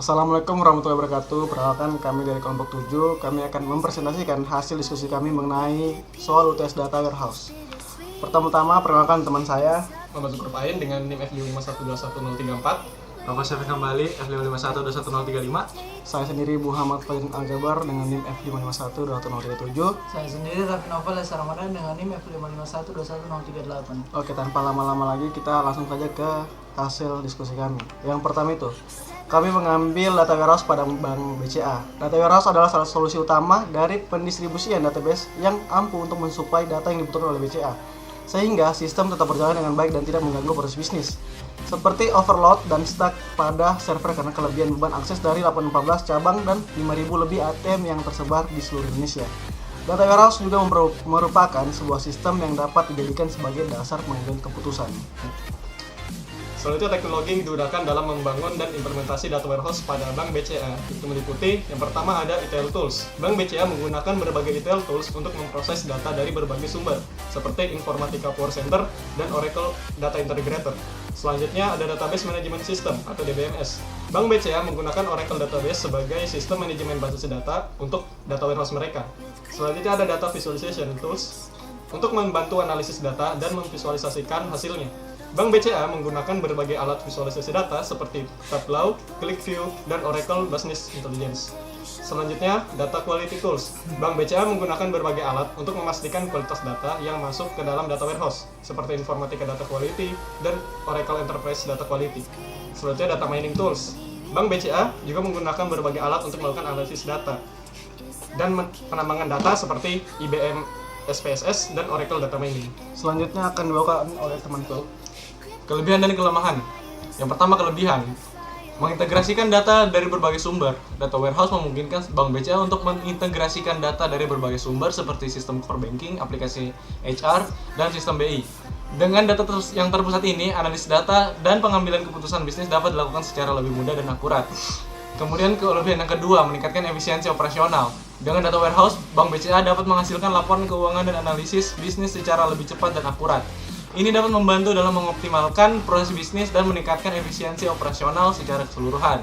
Assalamualaikum warahmatullahi wabarakatuh. Perkenalkan kami dari kelompok 7. Kami akan mempresentasikan hasil diskusi kami mengenai soal UTS Data Warehouse. Pertama-tama perkenalkan teman saya Muhammad Zukur Pain dengan NIM F551211034. Bapak Syafiq kembali F551211035. Saya sendiri Muhammad Fadil Al-Jabar dengan NIM F5512037. Saya sendiri Raffi Novel S. Ramadan dengan NIM F551211038. Oke, tanpa lama-lama lagi kita langsung saja ke hasil diskusi kami. Yang pertama itu, kami mengambil data warehouse pada Bank BCA. Data warehouse adalah salah satu solusi utama dari pendistribusian database yang ampuh untuk mensuplai data yang dibutuhkan oleh BCA, sehingga sistem tetap berjalan dengan baik dan tidak mengganggu proses bisnis. Seperti overload dan stuck pada server karena kelebihan beban akses dari 814 cabang dan 5.000 lebih ATM yang tersebar di seluruh Indonesia. Data warehouse juga merupakan sebuah sistem yang dapat dijadikan sebagai dasar pengambilan keputusan. Selanjutnya, teknologi yang digunakan dalam membangun dan implementasi data warehouse pada Bank BCA itu meliputi yang pertama ada ETL tools. Bank BCA menggunakan berbagai ETL tools untuk memproses data dari berbagai sumber seperti Informatika Power Center dan Oracle Data Integrator. Selanjutnya ada Database Management System atau DBMS. Bank BCA menggunakan Oracle Database sebagai sistem manajemen basis data untuk data warehouse mereka. Selanjutnya ada Data Visualization Tools untuk membantu analisis data dan memvisualisasikan hasilnya. Bank BCA menggunakan berbagai alat visualisasi data seperti Tableau, QlikView, dan Oracle Business Intelligence. Selanjutnya, Data Quality Tools. Bank BCA menggunakan berbagai alat untuk memastikan kualitas data yang masuk ke dalam data warehouse, seperti Informatika Data Quality dan Oracle Enterprise Data Quality. Selanjutnya, Data Mining Tools. Bank BCA juga menggunakan berbagai alat untuk melakukan analisis data dan penambangan data seperti IBM SPSS dan Oracle Data Mining. Selanjutnya akan dibawakan oleh temanku. Kelebihan dan kelemahan. Yang pertama, kelebihan. Mengintegrasikan data dari berbagai sumber. Data warehouse memungkinkan Bank BCA untuk mengintegrasikan data dari berbagai sumber seperti sistem core banking, aplikasi HR, dan sistem BI. Dengan data yang terpusat ini, analisis data dan pengambilan keputusan bisnis dapat dilakukan secara lebih mudah dan akurat. Kemudian kelebihan yang kedua, meningkatkan efisiensi operasional. Dengan data warehouse, Bank BCA dapat menghasilkan laporan keuangan dan analisis bisnis secara lebih cepat dan akurat. Ini dapat membantu dalam mengoptimalkan proses bisnis dan meningkatkan efisiensi operasional secara keseluruhan.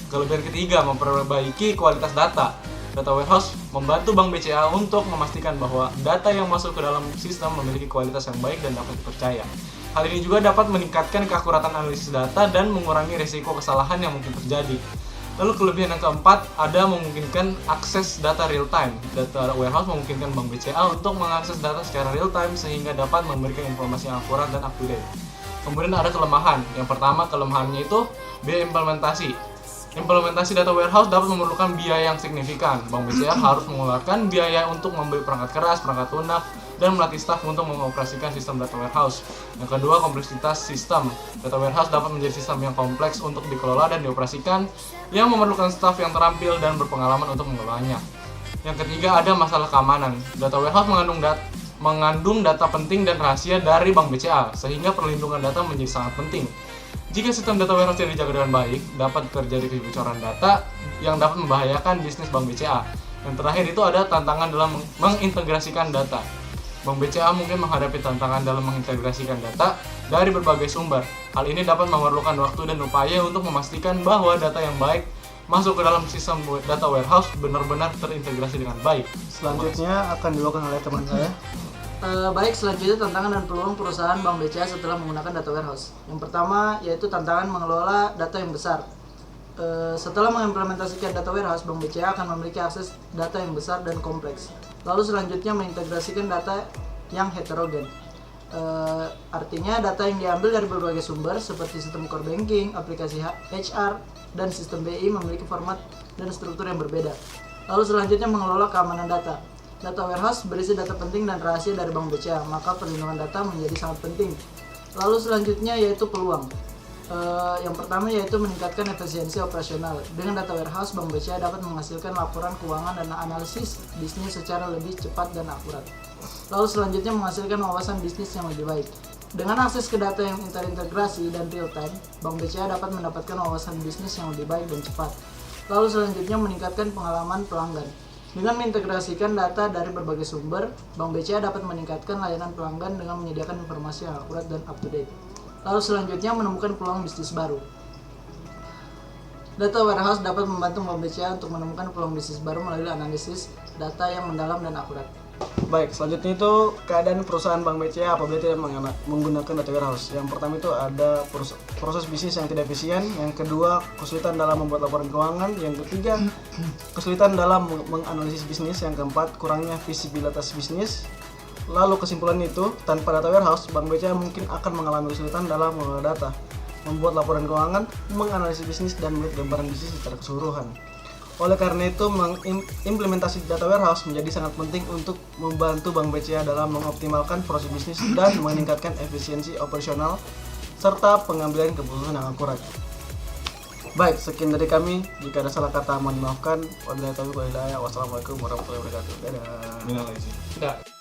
Kelebihan ketiga, memperbaiki kualitas data. Data warehouse membantu Bank BCA untuk memastikan bahwa data yang masuk ke dalam sistem memiliki kualitas yang baik dan dapat dipercaya. Hal ini juga dapat meningkatkan keakuratan analisis data dan mengurangi risiko kesalahan yang mungkin terjadi. Lalu kelebihan yang keempat, ada memungkinkan akses data real time. Data warehouse memungkinkan Bank BCA untuk mengakses data secara real time sehingga dapat memberikan informasi yang akurat dan up to date. Kemudian ada kelemahan. Yang pertama, kelemahannya itu biaya implementasi. Implementasi data warehouse dapat memerlukan biaya yang signifikan. Bank BCA harus mengeluarkan biaya untuk membeli perangkat keras, perangkat lunak, dan melatih staf untuk mengoperasikan sistem data warehouse. Yang kedua, kompleksitas sistem. Data warehouse dapat menjadi sistem yang kompleks untuk dikelola dan dioperasikan, yang memerlukan staf yang terampil dan berpengalaman untuk mengelolanya. Yang ketiga, ada masalah keamanan. Data warehouse mengandung data penting dan rahasia dari Bank BCA, sehingga perlindungan data menjadi sangat penting. Jika sistem data warehouse tidak dijaga dengan baik, dapat terjadi kebocoran data yang dapat membahayakan bisnis Bank BCA. Yang terakhir itu ada tantangan dalam mengintegrasikan data. Bank BCA mungkin menghadapi tantangan dalam mengintegrasikan data dari berbagai sumber. Hal ini dapat memerlukan waktu dan upaya untuk memastikan bahwa data yang baik masuk ke dalam sistem data warehouse benar-benar terintegrasi dengan baik. Selanjutnya akan dibawakan oleh teman saya. Baik, selanjutnya tantangan dan peluang perusahaan Bank BCA setelah menggunakan data warehouse. Yang pertama yaitu tantangan mengelola data yang besar. Setelah mengimplementasikan data warehouse, Bank BCA akan memiliki akses data yang besar dan kompleks. Lalu selanjutnya mengintegrasikan data yang heterogen. Artinya data yang diambil dari berbagai sumber seperti sistem core banking, aplikasi HR, dan sistem BI memiliki format dan struktur yang berbeda. Lalu selanjutnya mengelola keamanan data. Data warehouse berisi data penting dan rahasia dari Bank BCA, maka perlindungan data menjadi sangat penting. Lalu selanjutnya yaitu peluang. Yang pertama yaitu meningkatkan efisiensi operasional. Dengan data warehouse, Bank BCA dapat menghasilkan laporan keuangan dan analisis bisnis secara lebih cepat dan akurat. Lalu selanjutnya menghasilkan wawasan bisnis yang lebih baik. Dengan akses ke data yang terintegrasi dan real time, Bank BCA dapat mendapatkan wawasan bisnis yang lebih baik dan cepat. Lalu selanjutnya meningkatkan pengalaman pelanggan. Dengan mengintegrasikan data dari berbagai sumber, Bank BCA dapat meningkatkan layanan pelanggan dengan menyediakan informasi yang akurat dan up to date. Lalu selanjutnya menemukan peluang bisnis baru. Data warehouse dapat membantu Bank BCA untuk menemukan peluang bisnis baru melalui analisis data yang mendalam dan akurat. Baik, selanjutnya itu keadaan perusahaan Bank BCA apabila tidak menggunakan data warehouse. Yang pertama itu ada proses bisnis yang tidak efisien, yang kedua kesulitan dalam membuat laporan keuangan, yang ketiga kesulitan dalam menganalisis bisnis, yang keempat kurangnya visibilitas bisnis. Lalu kesimpulan itu, tanpa data warehouse, Bank BCA mungkin akan mengalami kesulitan dalam mengelola data, membuat laporan keuangan, menganalisis bisnis, dan melihat gambaran bisnis secara keseluruhan. Oleh karena itu, mengimplementasi data warehouse menjadi sangat penting untuk membantu Bank BCA dalam mengoptimalkan proses bisnis dan meningkatkan efisiensi operasional serta pengambilan keputusan yang akurat. Baik, sekian dari kami. Jika ada salah kata mohon dimaafkan. Wabillahi taufiq wal hidayah. Wassalamualaikum warahmatullahi wabarakatuh. Dadah. Tidak.